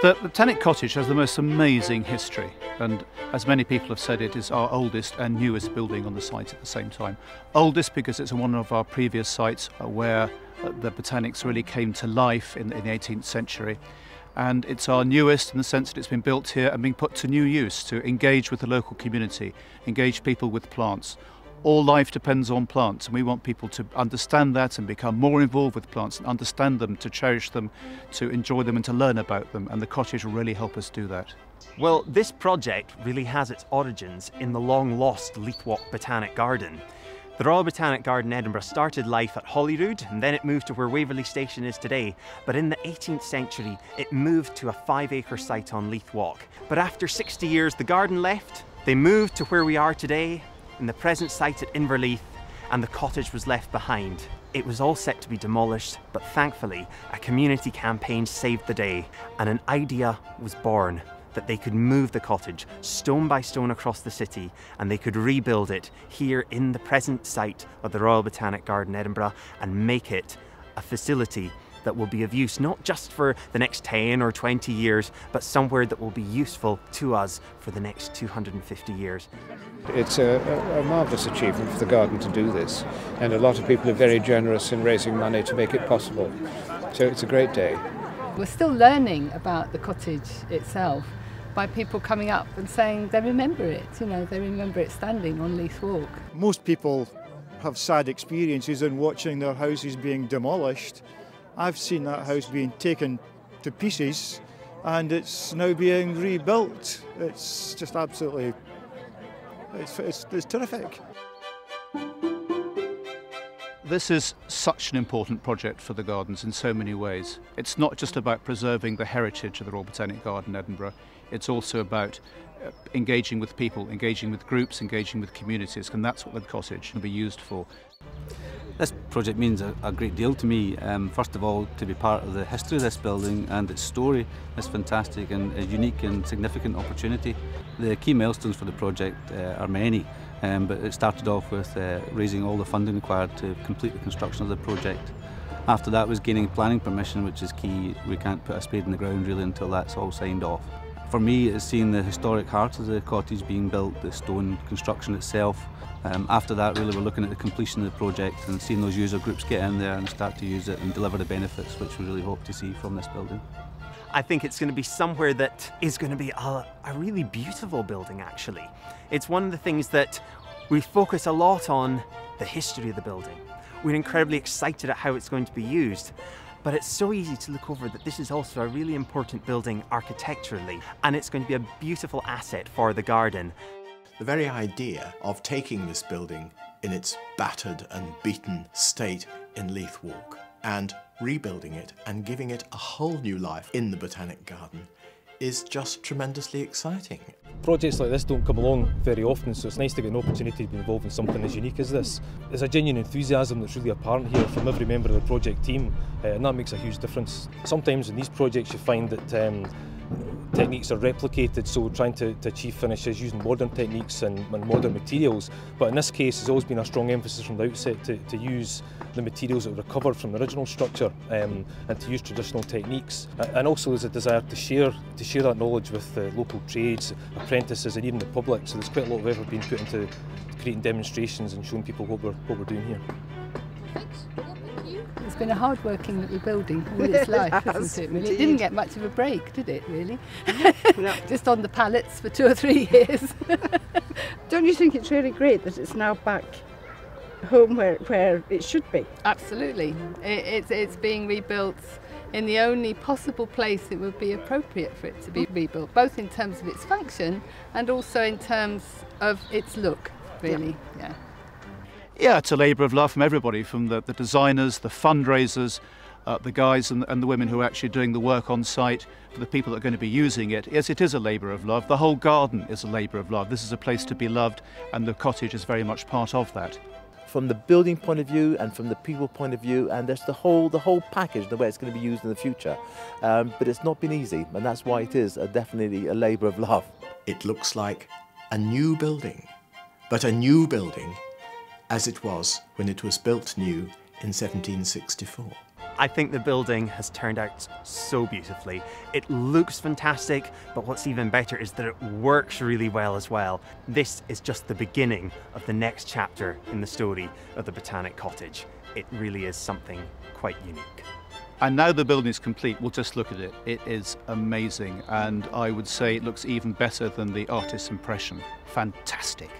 The Botanic Cottage has the most amazing history, and as many people have said, it is our oldest and newest building on the site at the same time. Oldest because it's one of our previous sites where the botanics really came to life in the 18th century. And it's our newest in the sense that it's been built here and being put to new use to engage with the local community, engage people with plants. All life depends on plants, and we want people to understand that and become more involved with plants and understand them, to cherish them, to enjoy them and to learn about them, and the cottage will really help us do that. Well, this project really has its origins in the long-lost Leithwalk Botanic Garden. The Royal Botanic Garden Edinburgh started life at Holyrood, and then it moved to where Waverley Station is today. But in the 18th century, it moved to a 5-acre site on Leithwalk. But after 60 years, the garden left. They moved to where we are today, in the present site at Inverleith, and the cottage was left behind. It was all set to be demolished, but thankfully, a community campaign saved the day, and an idea was born that they could move the cottage stone by stone across the city, and they could rebuild it here in the present site of the Royal Botanic Garden Edinburgh and make it a facility that will be of use not just for the next 10 or 20 years, but somewhere that will be useful to us for the next 250 years. It's a marvellous achievement for the garden to do this, and a lot of people are very generous in raising money to make it possible. So it's a great day. We're still learning about the cottage itself by people coming up and saying they remember it, you know, they remember it standing on Leithwalk. Most people have sad experiences in watching their houses being demolished. I've seen that house being taken to pieces and it's now being rebuilt. It's just absolutely, it's terrific. This is such an important project for the gardens in so many ways. It's not just about preserving the heritage of the Royal Botanic Garden Edinburgh, it's also about engaging with people, engaging with groups, engaging with communities, and that's what the cottage can be used for. This project means a great deal to me. First of all, to be part of the history of this building and its story is fantastic and a unique and significant opportunity. The key milestones for the project are many, but it started off with raising all the funding required to complete the construction of the project. After that was gaining planning permission, which is key. We can't put a spade in the ground really until that's all signed off. For me, it's seeing the historic heart of the cottage being built, the stone construction itself. After that, really, we're looking at the completion of the project and seeing those user groups get in there and start to use it and deliver the benefits which we really hope to see from this building. I think it's going to be somewhere that is going to be a really beautiful building, actually. It's one of the things that we focus a lot on, the history of the building. We're incredibly excited at how it's going to be used. But it's so easy to look over that this is also a really important building architecturally, and it's going to be a beautiful asset for the garden. The very idea of taking this building in its battered and beaten state in Leithwalk and rebuilding it and giving it a whole new life in the Botanic Garden is just tremendously exciting. Projects like this don't come along very often, so it's nice to get an opportunity to be involved in something as unique as this. There's a genuine enthusiasm that's really apparent here from every member of the project team, and that makes a huge difference. Sometimes in these projects you find that techniques are replicated, so trying to achieve finishes using modern techniques and modern materials. But in this case, there's always been a strong emphasis from the outset to use the materials that were recovered from the original structure and to use traditional techniques. And also there's a desire to share that knowledge with local trades, apprentices and even the public. So there's quite a lot of effort being put into creating demonstrations and showing people what we're doing here. It's been a hard-working little building all its life, hasn't it, really? It didn't get much of a break, did it, really? No. Just on the pallets for 2 or 3 years. Don't you think it's really great that it's now back home where it should be? Absolutely. It's being rebuilt in the only possible place it would be appropriate for it to be rebuilt, both in terms of its function and also in terms of its look, really. Yeah. Yeah, it's a labour of love from everybody, from the designers, the fundraisers, the guys and the women who are actually doing the work on site, for the people that are going to be using it. Yes, it is a labour of love. The whole garden is a labour of love. This is a place to be loved, and the cottage is very much part of that. From the building point of view and from the people point of view, and there's the whole package, the way it's going to be used in the future. But it's not been easy, and that's why it is definitely a labour of love. It looks like a new building, but a new building as it was when it was built new in 1764. I think the building has turned out so beautifully. It looks fantastic, but what's even better is that it works really well as well. This is just the beginning of the next chapter in the story of the Botanic Cottage. It really is something quite unique. And now the building is complete, we'll just look at it. It is amazing, and I would say it looks even better than the artist's impression. Fantastic.